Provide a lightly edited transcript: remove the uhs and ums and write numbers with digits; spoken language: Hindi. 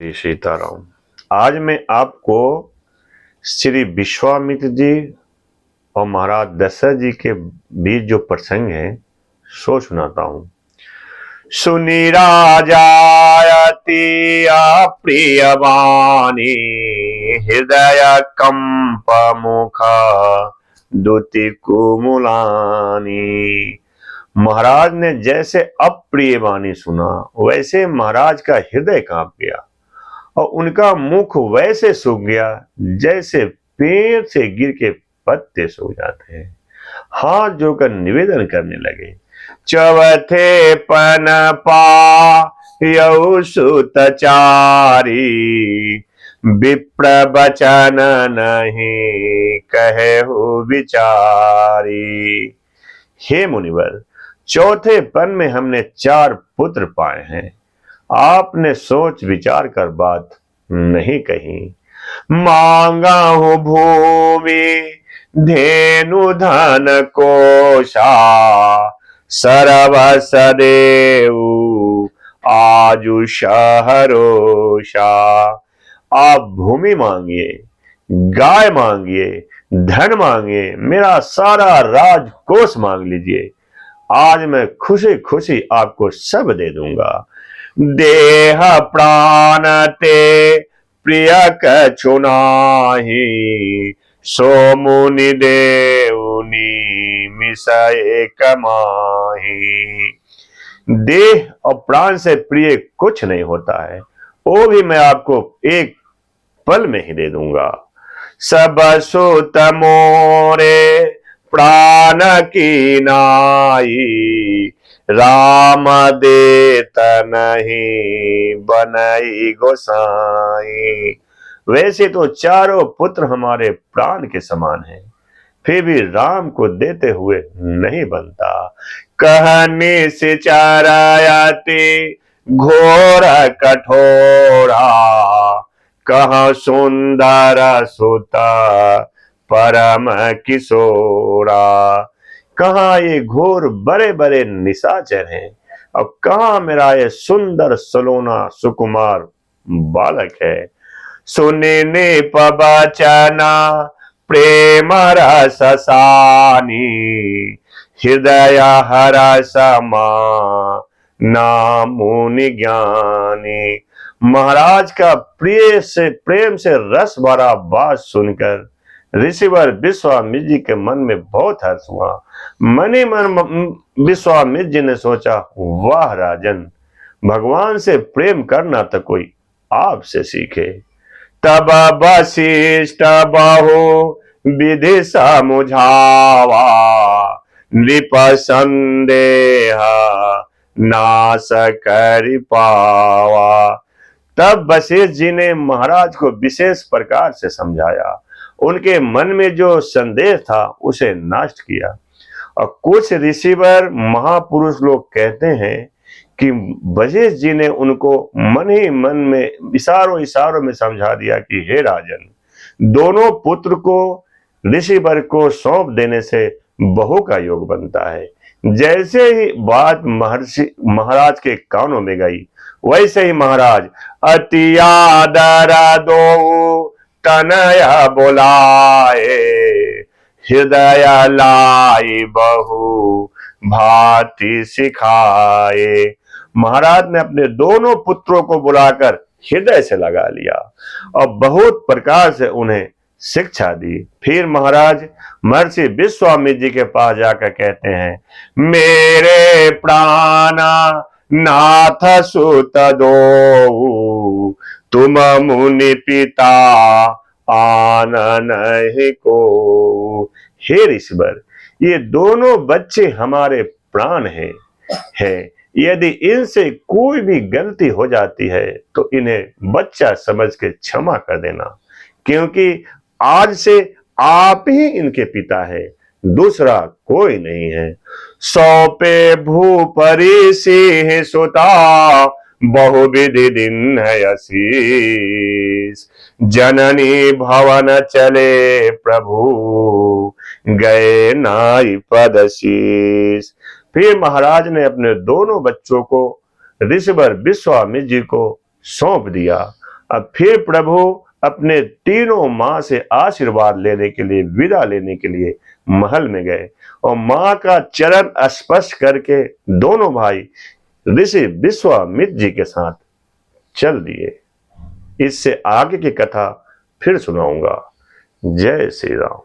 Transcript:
श्री सीताराम। आज मैं आपको श्री विश्वामित्र जी और महाराज दशरथ जी के बीच जो प्रसंग है सो सुनाता हूं। सुनी राजायति प्रिय वाणी, हृदय कंप मुख दुति कुमुलानी। महाराज ने जैसे अप्रिय वाणी सुना वैसे महाराज का हृदय कांप गया और उनका मुख वैसे सूख गया जैसे पेड़ से गिर के पत्ते सूख जाते हैं। हाथ जोड़कर निवेदन करने लगे, चौथे पन पायौ सुतचारी, विप्र बचन नहीं कहे हो विचारी। हे मुनिवर, चौथे पन में हमने 4 पुत्र पाए हैं। आपने सोच विचार कर बात नहीं कही। मांगा हूं भूमि धेनु धन कोशा, सरव सदेव आजु शहरोषा। आप भूमि मांगिए, गाय मांगिए, धन मांगिए, मेरा सारा राजकोष मांग लीजिए। आज मैं खुशी खुशी आपको सब दे दूंगा। देह प्राण ते प्रिय कछु नाहि, सो मुनि देउनी मिसए कमाही। देह और प्राण से प्रिय कुछ नहीं होता है, वो भी मैं आपको एक पल में ही दे दूंगा। सब सुत मोरे प्राण की नाई, राम देत नहीं बनई गोसाई। वैसे तो चारों पुत्र हमारे प्राण के समान हैं, फिर भी राम को देते हुए नहीं बनता। कहने से चारायाते घोर कठोरा, कह सुंदर सुता परम किशोरा। कहाँ ये घोर बड़े बड़े निशाचर हैं और कहाँ मेरा ये सुंदर सलोना सुकुमार बालक है। सुनने पबचना प्रेम रस सानी, हृदय हरस नामुनि ज्ञानी। महाराज का प्रेम से रस भरा बात सुनकर ऋषिवर विश्वामित्र जी के मन में बहुत हर्ष हुआ। मने मन विश्वामित्र जी ने सोचा, वाह राजन, भगवान से प्रेम करना तो कोई आपसे सीखे। तब वशिष्ठ बहु विधि समुझावा, नृप संदेह नाश कर पावा। तब वशिष्ठ जी ने महाराज को विशेष प्रकार से समझाया, उनके मन में जो संदेह था उसे नष्ट किया। और कुछ ऋषिवर महापुरुष लोग कहते हैं कि वशिष्ठ जी ने उनको मन ही मन में इशारों इशारों में समझा दिया कि हे राजन, दोनों पुत्र को ऋषिवर को सौंप देने से बहू का योग बनता है। जैसे ही बात महाराज के कानों में गई वैसे ही महाराज अति आदर दो तनया बोलाए, हृदय लाई बहु भांति सिखाए। महाराज ने अपने दोनों पुत्रों को बुलाकर हृदय से लगा लिया और बहुत प्रकार से उन्हें शिक्षा दी। फिर महाराज महर्षि विश्वामित्र जी के पास जाकर कहते हैं, मेरे प्राणा नाथ सुत दो, तुम मुनि पिता आन नहीं को। हे ऋषिवर, ये दोनों बच्चे हमारे प्राण हैं। यदि इनसे कोई भी गलती हो जाती है तो इन्हें बच्चा समझ के क्षमा कर देना, क्योंकि आज से आप ही इनके पिता है, दूसरा कोई नहीं है। सौपे भूपरि सिंह सुता, बहुविधि दिन है आशीष। जननी भवन चले प्रभु, गए नाई पद शीस। फिर महाराज ने अपने दोनों बच्चों को ऋषिवर विश्वामित्र जी को सौंप दिया अब फिर प्रभु अपने तीनों माँ से आशीर्वाद लेने के लिए, विदा लेने के लिए महल में गए और माँ का चरण स्पर्श करके दोनों भाई ऋषि विश्वामित्र जी के साथ चल दिए। इससे आगे की कथा फिर सुनाऊंगा। जय श्री राम।